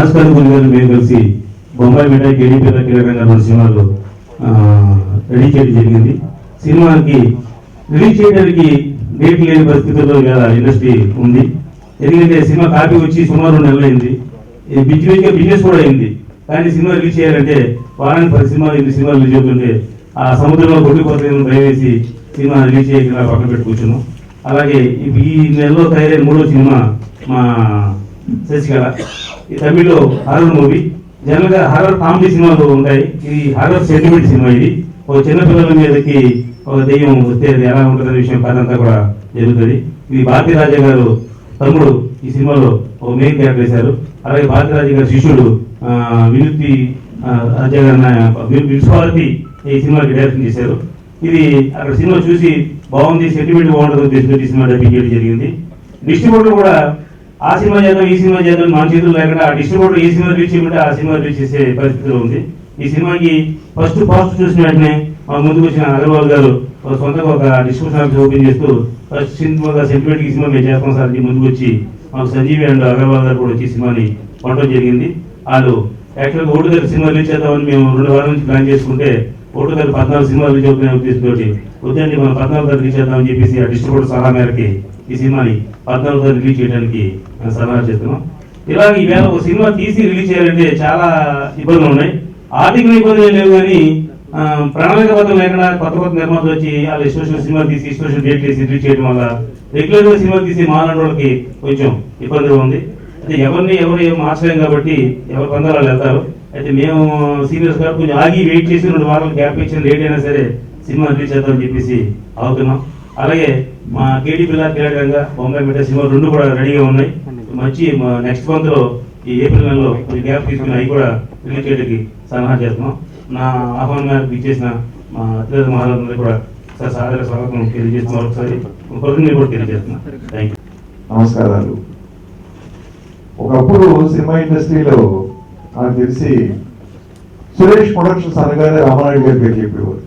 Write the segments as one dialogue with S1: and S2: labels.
S1: రాజ్ కనుగోలు గారు మేము కలిసి బొంబాయి మిఠాయి కేడీపీ కిరణ్ గారు సినిమాలు రెడీ చేయడం జరిగింది. సినిమాకి రిలీజ్ చేయడానికి డేట్ లేని పరిస్థితుల్లో ఇలా ఇండస్ట్రీ ఉంది. ఎందుకంటే సినిమా కాపీ వచ్చి సుమారు 2 నెలలు అయింది. బిజినెస్ కూడా అయింది. కానీ సినిమా రిలీజ్ చేయాలంటే వారానికి 10 సినిమాలు 8 సినిమాలు రిలీజ్ అవుతుంటే ఆ సముద్రంలో కొట్టుకుపోతుందని భయం వేసి సినిమా రిలీజ్ చేయకుండా పక్కన పెట్టి కూర్చున్నాం. అలాగే ఈ నెలలో తయారైన 3వ సినిమా మా శశికళ. ఈ తమిళ్లో హారర్ మూవీ. జనరల్గా హారర్ కామెడీ సినిమాలు ఉంటాయి. ఇది హారర్ సెంటిమెంట్ సినిమా. ఇది ఒక చిన్నపిల్లల మీదకి ఒక దెయ్యం వస్తే అది ఎలా ఉంటుందనే విషయం కాదంతా కూడా జరుగుతుంది. ఇది భారతీ రాజా గారు తమ్ముడు ఈ సినిమాలో ఒక మెయిన్ క్యారెక్టర్ వేశారు. అలాగే భారతీ రాజా గారి శిష్యుడు వినూతి రాజా గారి విశ్వారతి ఈ సినిమాకి డైరెక్షన్ చేశారు. ఇది అక్కడ సినిమా చూసి బాగుంది, సెంటిమెంట్ బాగుంటుంది ఉద్దేశంతో ఈ సినిమా డబ్బింగ్ చేయడం జరిగింది. డిస్ట్రిబ్యూటర్ కూడా ఆ సినిమా చేద్దాం ఈ సినిమా చేద్దాం మన చేతులు లేకుండా ఆ డిస్ట్రిబ్యూటర్ ఏ సినిమా రిలీజ్ చేయమంటే ఆ సినిమా రిలీజ్ చేసే పరిస్థితిలో ఉంది. ఈ సినిమాకి ఫస్ట్ పాస్ట్ చూసిన వెంటనే మా ముందుకు వచ్చిన అగర్వాల్ గారు సొంతంగా ఒక డిస్ట్రిబ్యూషన్ ఆఫీస్ ఓపెన్ చేస్తూ ఫస్ట్ సినిమాగా సెంటిమెంట్ ఈ సినిమా మేము చేస్తాం సార్ ముందుకు వచ్చి మాకు సంజీవి అండ్ అగర్వాల్ గారు కూడా వచ్చి సినిమాని కొనడం జరిగింది. వాళ్ళు యాక్చువల్గా ఓటు దగ్గర సినిమా రిలీజ్ చేద్దామని మేము 2 వారాల నుంచి ప్లాన్ చేసుకుంటే ఓటు దగ్గర 14 సినిమాలు రిలీజ్ అవుతున్న ఉద్దేశంతో వద్దండి మనం 14 దగ్గర రిలీజ్ చేద్దామని చెప్పేసి ఆ డిస్ట్రిబ్యూటర్ సలహా మేరకి ఈ సినిమాని 14 దగ్గర రిలీజ్ చేయడానికి సలహా చేస్తున్నాం. ఇలాగ ఈవేళ ఒక సినిమా తీసి రిలీజ్ చేయాలంటే చాలా ఇబ్బందులు ఉన్నాయి. ఆర్థిక ఇబ్బందులు లేవు కానీ ప్రణాళికబద్ధం లేకుండా కొత్త నిర్మాతలు వచ్చి వాళ్ళు ఇష్టం సినిమా తీసి ఇష్టం డేట్ వేసి రిలీజ్ చేయడం వల్ల రెగ్యులర్గా సినిమా తీసి మాలాంటి వాళ్ళకి కొంచెం ఇబ్బందిగా ఉంది. అయితే ఎవరు మార్చలేం కాబట్టి ఎవరు పొందాలి వాళ్ళు వెళ్తారు. అయితే మేము సీనియర్స్ గారు కొంచెం ఆగి వెయిట్ చేసి 2 వారాలు గ్యాప్ ఇచ్చిన లేట్ అయినా సరే సినిమా రిలీజ్ చేద్దామని చెప్పేసి అవుతున్నాం. అలాగే మా కేడీపీ కిరణంగా బొంబాయి మిఠాయి సినిమా 2 కూడా రెడీగా ఉన్నాయి. మంచి నెక్స్ట్ మంత్లో ఈ ఏప్రిల్ నెలలో కొంచెం గ్యాప్ తీసుకుని అవి కూడా రిలీజ్ చేయడానికి సలహా చేస్తున్నాం. నా ఆహ్వానం మేరకు ఇచ్చేసిన మా అతిథి మహారాజులందరూ కూడా సాదర స్వాగతం తెలియజేస్తున్నారు. ఒకసారి కృతజ్ఞతలు కూడా తెలియజేస్తున్నాను. Thank you.
S2: నమస్కారాలు. ఒకప్పుడు సినిమా ఇండస్ట్రీలో నాకు తెలిసి సురేష్ ప్రొడక్షన్స్ అనగానే రామానాయుడు గారి పేరు చెప్పేవారు.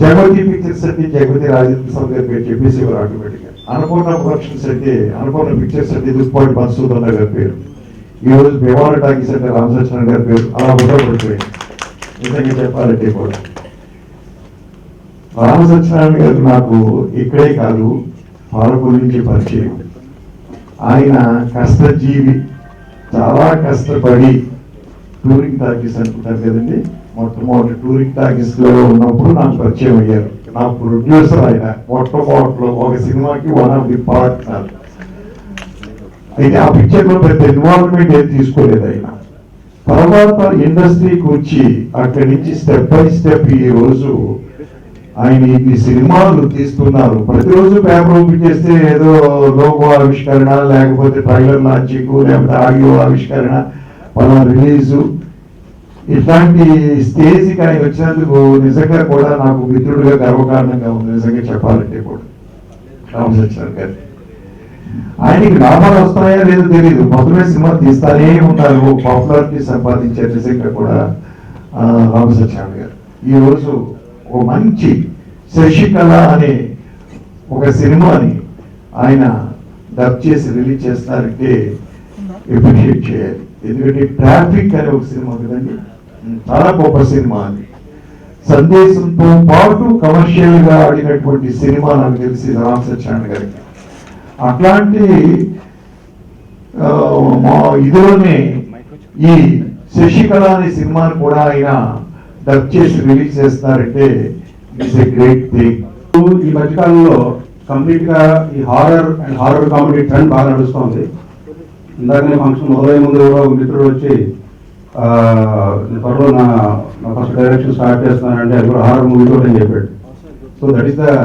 S2: జగవతి పిక్చర్స్ అంటే జగవతి రాజేంద్ర స్వామి గారి పేరు చెప్పేసేవారు ఆటోమేటిక్గా. అన్నపూర్ణ ప్రొడక్షన్స్ అంటే అన్నపూర్ణ పిక్చర్స్ అంటే దుప్పాటి మన్సూదన్న గారి పేరు. ఈ రోజు వ్యవహార టాకీస్ అంటే రామసత్యనారాయణ గారి పేరు అలా ఉండబడిపోయింది. నిజంగా చెప్పాలంటే కూడా రామసత్యనారాయణ గారు నాకు ఇక్కడే కాదు పాలకొల్లు నుంచి పరిచయం. ఆయన కష్టజీవి, చాలా కష్టపడి టూరింగ్ టాకీస్ అనుకుంటారు కదండి, మొట్టమొదటి టూరింగ్ టాకీస్ లో ఉన్నప్పుడు నాకు పరిచయం అయ్యారు. నా ప్రొడ్యూసర్ ఆయన. మొట్టమొదటిలో ఒక సినిమాకి 1 ఆఫ్ ది పార్ట్నర్. అయితే ఆ పిక్చర్ లో పెద్ద ఇన్వాల్వ్మెంట్ ఏం తీసుకోలేదు ఆయన. తర్వాత ఇండస్ట్రీకి వచ్చి అక్కడి నుంచి స్టెప్ బై స్టెప్ ఈ రోజు ఆయన ఇన్ని సినిమాలు తీస్తున్నారు. ప్రతిరోజు పేపర్ ఓపెన్ చేస్తే ఏదో లోగో ఆవిష్కరణ, లేకపోతే ట్రైలర్ లాంచింగ్, లేకపోతే ఆడియో ఆవిష్కరణ, పలా రిలీజు, ఇట్లాంటి స్టేజ్కి ఆయన వచ్చినందుకు నిజంగా కూడా నాకు మిత్రుడిగా గర్వకారణంగా ఉంది. నిజంగా చెప్పాలంటే కూడా రామసత్యనారాయణ గారు ఆయనకి లాభాలు వస్తాయో లేదో తెలియదు, మొదలై సినిమా తీస్తానే ఉంటారు, పాపులారిటీ సంపాదించారు నిజంగా కూడా రామసత్యనారాయణ గారు. ఈరోజు ఒక మంచి శశికళ అనే ఒక సినిమాని ఆయన డబ్ చేసి రిలీజ్ చేస్తున్నారంటే అప్రిషియేట్ చేయాలి. ఎందుకంటే ట్రాఫిక్ అనే ఒక సినిమా కదండి, చాలా గొప్ప సినిమా. అది సందేశంతో పాటు కమర్షియల్ గా ఆడినటువంటి సినిమా నాకు తెలిసి రామసత్యనారాయణ గారికి. అట్లాంటి ఇదిలోనే ఈ శశికళ అనే సినిమాని కూడా ఆయన డబ్ చేసి రిలీజ్ చేస్తున్నారంటే ఇట్స్ ఎ గ్రేట్ థింగ్.
S3: ఈ మధ్యకాలంలో కంప్లీట్ గా ఈ horror and horror comedy trend బాగా నడుస్తుంది. ఇందాకనే ఫంక్షన్ మొదలయ్యే ముందు కూడా ఒక మిత్రుడు వచ్చి త్వరలో నా ఫస్ట్ డైరెక్షన్ స్టార్ట్ చేస్తున్నానంటే అది కూడా హారర్ మూవీ కూడా అని చెప్పాడు. So that is the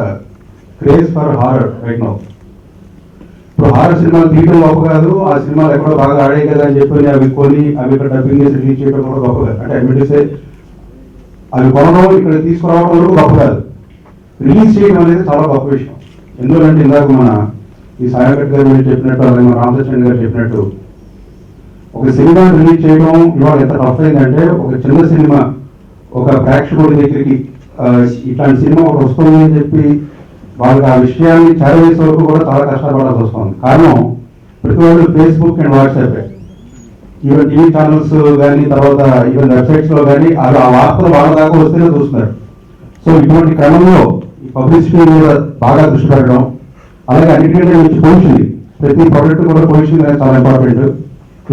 S3: craze for horror right now. ఇప్పుడు హారర్ సినిమాలు తీయడం గొప్ప కాదు, ఆ సినిమాలు ఎక్కడో బాగా ఆడే కదా అని చెప్పి అవి కొని అవి ఇక్కడ డబ్బింగ్ చేసి రిలీజ్ చేయడం కూడా గొప్ప కాదు. అంటే అడ్మిటేసే అవి కొనడం ఇక్కడ తీసుకురావడం వరకు గొప్ప కాదు, రిలీజ్ చేయడం అనేది చాలా గొప్ప విషయం. ఎందుకంటే ఇందాక మన ఈ సాయకట్ గారు మీరు చెప్పినట్టు, అలాగే మన రామచంద్ర గారు చెప్పినట్టు, ఒక సినిమా రిలీజ్ చేయడం ఇవాళ ఎంత టఫ్ అయిందంటే, ఒక చిన్న సినిమా ఒక ప్రేక్షకుడి దగ్గరికి ఇట్లాంటి సినిమా ఒకటి వస్తుంది అని చెప్పి వాళ్ళకి ఆ విషయాన్ని చేరవేసే వరకు కూడా చాలా కష్టపడాల్సి వస్తుంది. కారణం ప్రతి వాళ్ళు Facebook and WhatsApp, even TV channels కానీ తర్వాత ఈవెన్ వెబ్సైట్స్లో కానీ ఆ వార్తలు వాళ్ళ దాకా వస్తేనే చూస్తున్నారు. సో ఇటువంటి క్రమంలో ఈ పబ్లిసిటీ మీద బాగా దృష్టి పెట్టడం, అలాగే అన్నిటికంటే మంచి పొజిషన్, ప్రతి ప్రోడక్ట్ కూడా పొజిషన్ అనేది చాలా ఇంపార్టెంట్.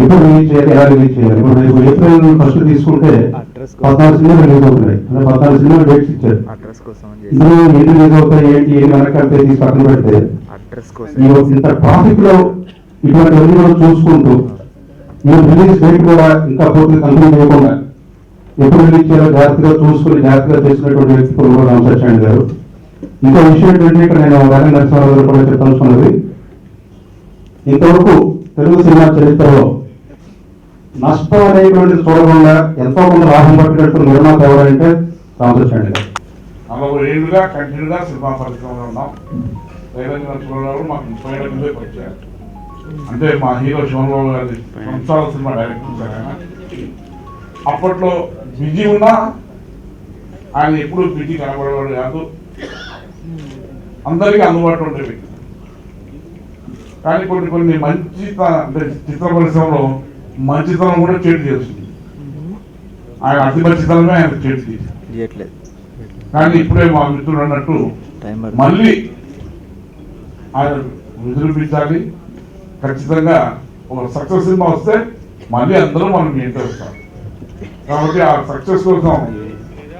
S3: ఎప్పుడు రిలీజ్ చేయాలి, ఎలా రిలీజ్ చేయాలి. ఇప్పుడు రేపు ఏప్రిల్ ఫస్ట్ తీసుకుంటే 14 సినిమాలు రిలీజ్ అవుతున్నాయి, అంటే 14 సినిమాలు డేట్స్ ఇచ్చారు. ఇందులో ఏది రిలీజ్ అవుతాయి ఏంటి ఏది వెనకంటే తీసి పక్కన పెడితే ఇంత ట్రాఫిక్ లో ఇటువంటివన్నీ కూడా చూసుకుంటూ ఈ రిలీజ్ డేట్ కూడా ఇంకా పూర్తిగా కంప్లీట్ చేయకుండా ఎప్పుడు రిలీజ్ చేయాలో జాగ్రత్తగా చూసుకుని జాగ్రత్తగా చేసినటువంటి వ్యక్తులు కూడా రామసత్యాన్ని గారు. ఇంకో విషయం ఏంటంటే ఇక్కడ నేను వేరే నరసింహారావు గారు కూడా చెప్పాల్సుకున్నది, ఇంతవరకు తెలుగు సినిమా చరిత్రలో నష్టం అనేటువంటిది చూడకుండా ఎంతో కొంత లాభం పట్టినట్టు నిర్మాత ఎవరంటే రామసత్యాన్ని గారు.
S4: 40 ఏళ్ళుగా కంటిన్యూగా సినిమా పరిశ్రమలో ఉన్నాం. దైవంగా చూడడం మాకు 30 ఏళ్ళ ముందే పరిచయం. అంటే మా హీరో శివబాబు గారి సంవత్సరాల సినిమా డైరెక్టర్ ఆయన. అప్పట్లో బిజీ ఉన్నా ఆయన ఎప్పుడు బిజీ కనబడేవాడు కాదు, అందరికీ అందుబాటులో ఉండే వ్యక్తి. కానీ కొన్ని మంచి అంటే చిత్ర పరిశ్రమలో మంచితనం కూడా చేటు చేస్తుంది. ఆయన అతి మంచితనమే ఆయన చేటు చేయట్లేదు. కానీ ఇప్పుడే మా మిత్రుడు అన్నట్టు మళ్ళీ ఆయన విజృంభించాలి. ఖచ్చితంగా ఒక సక్సెస్ సినిమా వస్తే మళ్ళీ అందరూ మనం మీ ఇంట్లో వస్తాం. కాబట్టి ఆ సక్సెస్ కోసం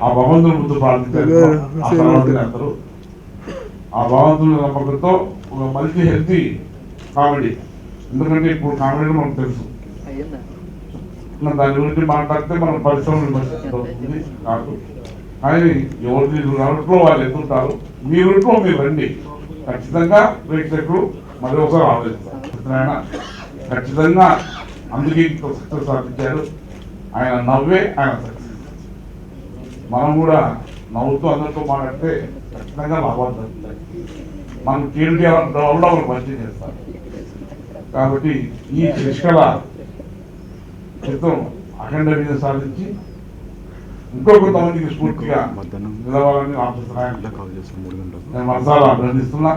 S4: ఆ భగవంతుని ముందు ప్రార్థించారు అందరూ. ఆ భగవంతుని నమ్మకంతో ఒక మంచి హెల్తీ కామెడీ, ఎందుకంటే ఇప్పుడు కామెడీ మనకు తెలుసు, దాని గురించి మాట్లాడితే మన పరిశ్రమ విమర్శిస్తుంది కాదు. కానీ ఎవరి రూట్లో వాళ్ళు ఎదుగుతారు, మీ రూట్లో మీరు రండి. ఖచ్చితంగా ప్రేక్షకులు మరి ఒకసారి ఆలోచిస్తారు. ఖచ్చితంగా అందుకే ఇంకో సక్సెస్ సాధించారు. ఆయన నవ్వే ఆయన సక్సెస్. మనం కూడా నవ్వుతూ అందరితో మాట్లాడితే ఖచ్చితంగా లాభాలు జరుగుతాయి. మనం కీర్తి డెవలప్ మంచి చేస్తారు. కాబట్టి ఈ శిష్కళ చిత్రం అఖండ విజయం సాధించి ఇంకో కొంతమందికి స్ఫూర్తిగా నిలవాలని ఆశిస్తున్నాను. నేను మనసారా అభినందిస్తున్నా.